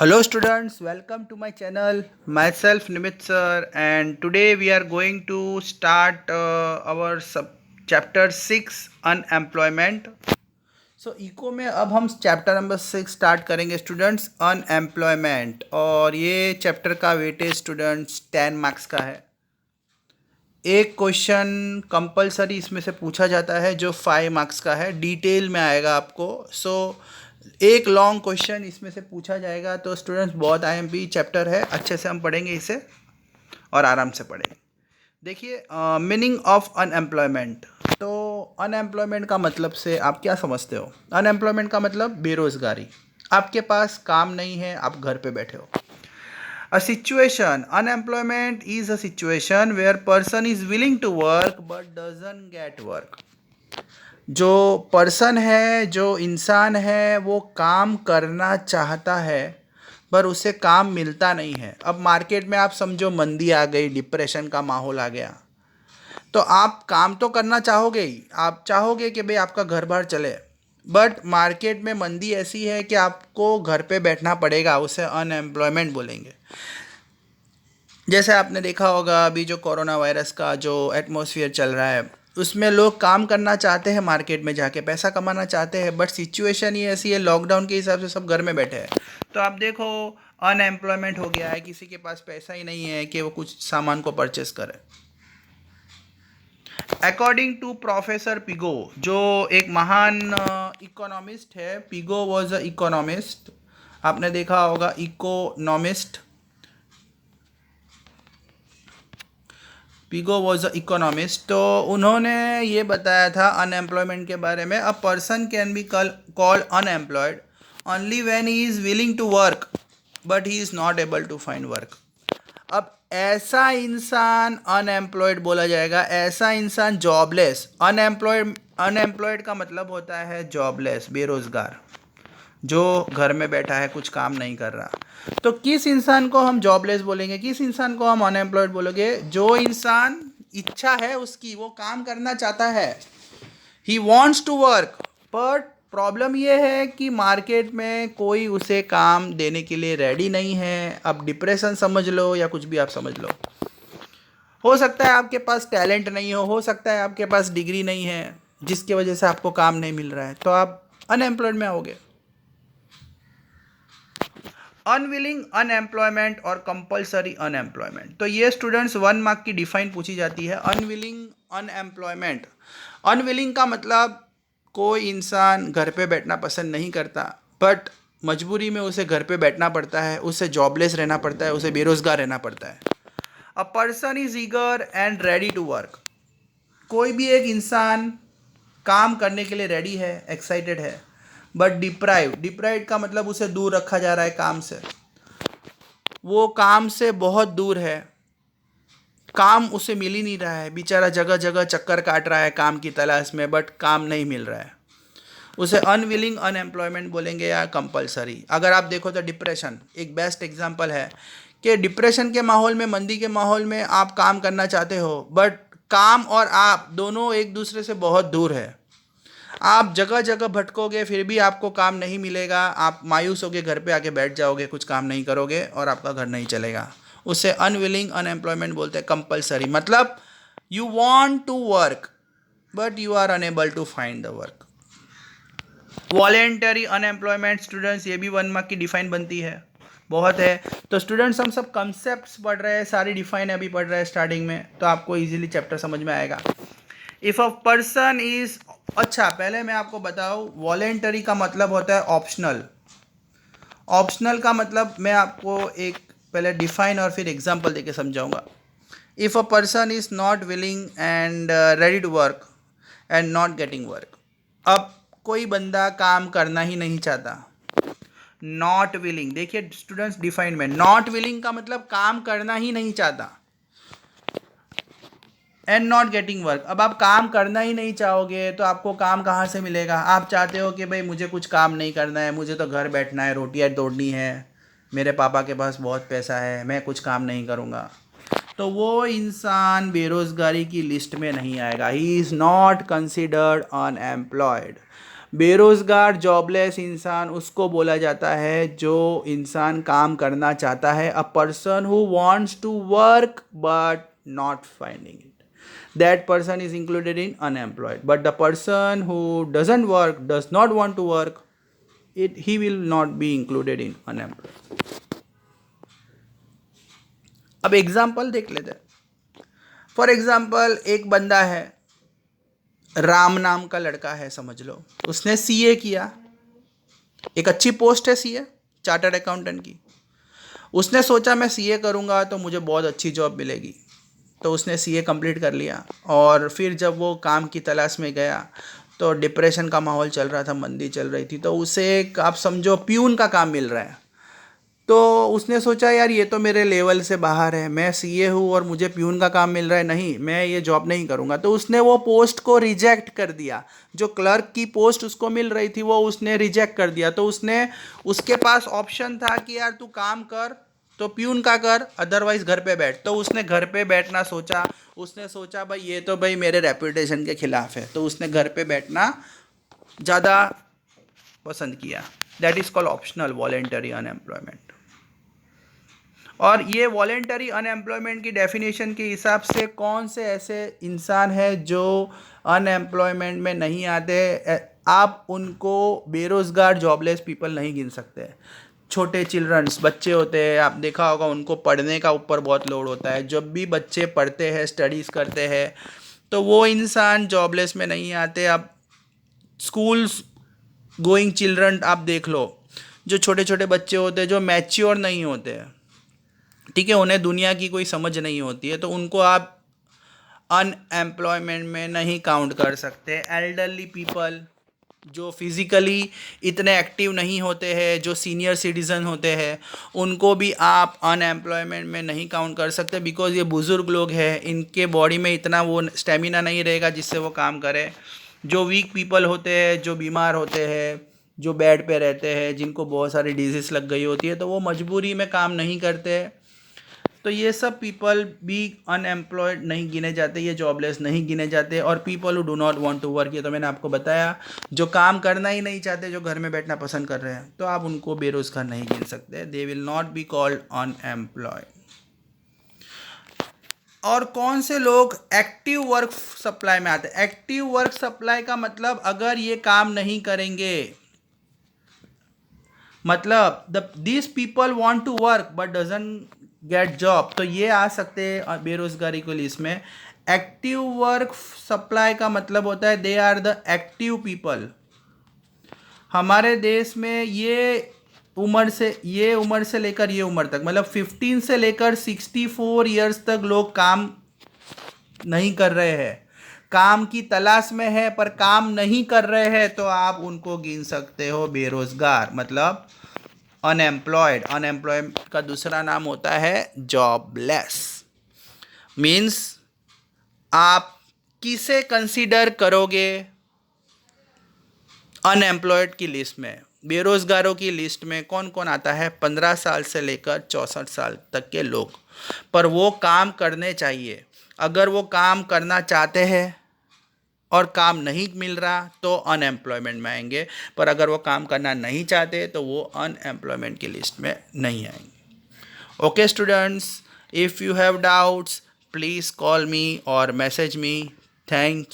Hello students, welcome to my channel. Myself Nimit sir, and today we are going to start our chapter 6 unemployment. So eco में अब हम chapter number 6 start करेंगे students, unemployment. और ये chapter का weightage students 10 marks का है। एक क्वेश्चन कंपलसरी इसमें से पूछा जाता है जो 5 मार्क्स का है, डिटेल में आएगा आपको। एक लॉन्ग क्वेश्चन इसमें से पूछा जाएगा। तो स्टूडेंट्स बहुत आईएमपी चैप्टर है, अच्छे से हम पढ़ेंगे इसे और आराम से पढ़ेंगे। देखिए, मीनिंग ऑफ अनएम्प्लॉयमेंट। तो अनएम्प्लॉयमेंट का मतलब से आप क्या समझते हो? अनएम्प्लॉयमेंट का मतलब बेरोजगारी, आपके पास काम नहीं है, आप घर पे बैठे हो। A situation, unemployment is a situation where person is willing to work but doesn't get work. जो पर्सन है, जो इंसान है, वो काम करना चाहता है पर उसे काम मिलता नहीं है। अब मार्केट में आप समझो मंदी आ गई, डिप्रेशन का माहौल आ गया, तो आप काम तो करना चाहोगे ही, आप चाहोगे कि भाई आपका घर बार चले, बट मार्केट में मंदी ऐसी है कि आपको घर पे बैठना पड़ेगा, उसे अनएम्प्लॉयमेंट बोलेंगे। जैसे आपने देखा होगा अभी जो कोरोना वायरस का जो एटमॉस्फेयर चल रहा है, उसमें लोग काम करना चाहते हैं, मार्केट में जाके पैसा कमाना चाहते हैं, बट सिचुएशन ही ऐसी है, लॉकडाउन के हिसाब से सब घर में बैठे हैं। तो आप देखो, अनएम्प्लॉयमेंट हो गया है, किसी के पास पैसा ही नहीं है कि वो कुछ सामान को परचेस करे। अकॉर्डिंग टू प्रोफेसर पिगो, जो एक महान इकोनॉमिस्ट है, पिगो वॉज अ इकोनॉमिस्ट, आपने देखा होगा economist. Pigou was a economist. तो उन्होंने ये बताया था अनएम्प्लॉयमेंट के बारे में, a person can be called unemployed only when he is willing to work but he is not able to find work. अब ऐसा इंसान अनएम्प्लॉयड बोला जाएगा, ऐसा इंसान जॉबलेस। अनएम्प्लॉयड का मतलब होता है जॉबलेस, बेरोजगार, जो घर में बैठा है, कुछ काम नहीं कर रहा। तो किस इंसान को हम जॉबलेस बोलेंगे, किस इंसान को हम अनएम्प्लॉयड बोलोगे? जो इंसान इच्छा है उसकी, वो काम करना चाहता है, he wants to work, but problem ये है कि मार्केट में कोई उसे काम देने के लिए रेडी नहीं है। अब डिप्रेशन समझ लो या कुछ भी आप समझ लो। हो सकता है आपके पास टैलेंट नहीं हो सकता है आपके पास डिग्री नहीं है, जिसकी वजह से आपको काम नहीं मिल रहा है, तो आप अनएम्प्लॉयड में आओगे। अनविलिंग अनएम्प्लॉयमेंट और कंपलसरी अनएम्प्लॉयमेंट। तो ये स्टूडेंट्स 1 मार्क की डिफाइन पूछी जाती है। अनविलिंग अनएम्प्लॉयमेंट, अनविलिंग का मतलब कोई इंसान घर पे बैठना पसंद नहीं करता, बट मजबूरी में उसे घर पे बैठना पड़ता है, उसे जॉबलेस रहना पड़ता है, उसे बेरोजगार रहना पड़ता है। A person is eager and ready to work, कोई भी एक इंसान काम करने के लिए रेडी है, एक्साइटेड है, बट डिप्राइव्ड का मतलब उसे दूर रखा जा रहा है काम से, वो काम से बहुत दूर है, काम उसे मिल ही नहीं रहा है, बेचारा जगह जगह चक्कर काट रहा है काम की तलाश में, बट काम नहीं मिल रहा है। उसे अनविलिंग अनएम्प्लॉयमेंट बोलेंगे या कंपलसरी। अगर आप देखो तो डिप्रेशन एक बेस्ट एग्जांपल है कि डिप्रेशन के माहौल में, मंदी के माहौल में आप काम करना चाहते हो, बट काम और आप दोनों एक दूसरे से बहुत दूर है। आप जगह जगह भटकोगे, फिर भी आपको काम नहीं मिलेगा, आप मायूस होकर घर पे आके बैठ जाओगे, कुछ काम नहीं करोगे और आपका घर नहीं चलेगा। उसे अनविलिंग अनएम्प्लॉयमेंट बोलते हैं। कंपलसरी मतलब you want to work but you are unable to find the work. Voluntary unemployment students, ये भी 1 मार्क की डिफाइन बनती है, बहुत है। तो स्टूडेंट्स हम सब कंसेप्ट्स पढ़ रहे हैं, सारी डिफाइन अभी पढ़ रहे हैं स्टार्टिंग में, तो आपको इजीली चैप्टर समझ में आएगा। इफ़ अ पर्सन इज, अच्छा पहले मैं आपको बताऊँ, वॉलेंटरी का मतलब होता है ऑप्शनल। ऑप्शनल का मतलब मैं आपको एक पहले डिफाइन और फिर एग्जांपल देके समझाऊंगा। If a person is not willing and ready to work and not getting work. अब कोई बंदा काम करना ही नहीं चाहता, नॉट विलिंग, देखिए स्टूडेंट्स डिफाइन में, नॉट विलिंग का मतलब काम करना ही नहीं चाहता, एंड नॉट गेटिंग वर्क। अब आप काम करना ही नहीं चाहोगे तो आपको काम कहाँ से मिलेगा? आप चाहते हो कि भाई मुझे कुछ काम नहीं करना है, मुझे तो घर बैठना है, रोटियाँ तोड़नी है, मेरे पापा के पास बहुत पैसा है, मैं कुछ काम नहीं करूँगा, तो वो इंसान बेरोजगारी की लिस्ट में नहीं आएगा, ही इज़ नॉट कंसिडर्ड अनएम्प्लॉयड। बेरोजगार जॉबलेस इंसान उसको बोला जाता है जो इंसान काम करना चाहता है, a person who wants to work but not finding it, that person is included in unemployed. But the person who doesn't work, does not want to work, he will not be included in unemployed. अब example देख लेते हैं. For example एक बंदा है, राम नाम का लड़का है समझ लो, उसने सीए किया, एक अच्छी पोस्ट है सीए, चार्टर्ड अकाउंटेंट की. उसने सोचा मैं सीए करूँगा तो मुझे बहुत अच्छी जॉब मिलेगी, तो उसने सीए कंप्लीट कर लिया. और फिर जब वो काम की तलाश में गया तो डिप्रेशन का माहौल चल रहा था, मंदी चल रही थी, तो उसे एक आप समझो प्यून का काम मिल रहा है. तो उसने सोचा यार ये तो मेरे लेवल से बाहर है, मैं सीए हूँ और मुझे प्यून का काम मिल रहा है, नहीं मैं ये जॉब नहीं करूँगा. तो उसने वो पोस्ट को रिजेक्ट कर दिया, जो क्लर्क की पोस्ट उसको मिल रही थी वो उसने रिजेक्ट कर दिया. तो उसके पास ऑप्शन था कि यार तू काम कर तो प्यून का कर, अदरवाइज घर पे बैठ. तो उसने घर पे बैठना सोचा. उसने सोचा भाई ये तो भाई मेरे रेपुटेशन के खिलाफ है, तो उसने घर पे बैठना ज़्यादा पसंद किया. That is called optional voluntary unemployment. और ये वॉलेंटरी अनएम्प्लॉयमेंट की डेफिनेशन के हिसाब से कौन से ऐसे इंसान है जो अनएम्प्लॉयमेंट में नहीं आते, आप उनको बेरोज़गार जॉबलेस पीपल नहीं गिन सकते. छोटे चिल्ड्रंस बच्चे होते हैं, आप देखा होगा उनको पढ़ने का ऊपर बहुत लोड होता है. जब भी बच्चे पढ़ते हैं, स्टडीज़ करते हैं, तो वो इंसान जॉबलेस में नहीं आते. आप स्कूल्स गोइंग चिल्ड्रन आप देख लो, जो छोटे छोटे बच्चे होते हैं जो मैच्योर नहीं होते हैं, ठीक है, उन्हें दुनिया की कोई समझ नहीं होती है, तो उनको आप अनएम्प्लॉयमेंट में नहीं काउंट कर सकते. एल्डरली पीपल जो फिज़िकली इतने एक्टिव नहीं होते हैं, जो सीनियर सिटीज़न होते हैं, उनको भी आप अनएम्प्लॉयमेंट में नहीं काउंट कर सकते, बिकॉज ये बुज़ुर्ग लोग हैं, इनके बॉडी में इतना वो स्टेमिना नहीं रहेगा जिससे वो काम करें. जो वीक पीपल होते हैं, जो बीमार होते हैं, जो बेड पे रहते हैं, जिनको बहुत सारी डिजीज़ लग गई होती है, तो वो मजबूरी में काम नहीं करते. तो ये सब पीपल भी अनएम्प्लॉयड नहीं गिने जाते, ये जॉबलेस नहीं गिने जाते. और people who do not want to work, ये तो मैंने आपको बताया, जो काम करना ही नहीं चाहते, जो घर में बैठना पसंद कर रहे हैं, तो आप उनको बेरोजगार नहीं गिन सकते. They will not be called unemployed. और कौन से लोग एक्टिव वर्क सप्लाई में आते हैं? एक्टिव वर्क सप्लाई का मतलब अगर ये काम नहीं करेंगे, मतलब this people want to work but doesn't get job, तो ये आ सकते हैं बेरोजगारी को लिस्ट में. एक्टिव वर्क सप्लाई का मतलब होता है they are the active people. हमारे देश में ये उम्र से लेकर ये उम्र तक, मतलब 15 से लेकर 64 ईयर्स तक लोग काम नहीं कर रहे हैं, काम की तलाश में है पर काम नहीं कर रहे हैं, तो आप उनको गिन सकते हो बेरोजगार, मतलब अनएम्प्लॉयड. अनएम्प्लॉयड का दूसरा नाम होता है जॉबलेस. मीन्स आप किसे कंसीडर करोगे अनएम्प्लॉयड की लिस्ट में? बेरोजगारों की लिस्ट में कौन कौन आता है? 15 साल से लेकर 64 साल तक के लोग. पर वो काम करने चाहिए. अगर वो काम करना चाहते हैं और काम नहीं मिल रहा तो अनएम्प्लॉयमेंट में आएंगे, पर अगर वो काम करना नहीं चाहते तो वो अनएम्प्लॉयमेंट की लिस्ट में नहीं आएंगे. Okay students, if you have doubts please call मी और मैसेज मी. थैंक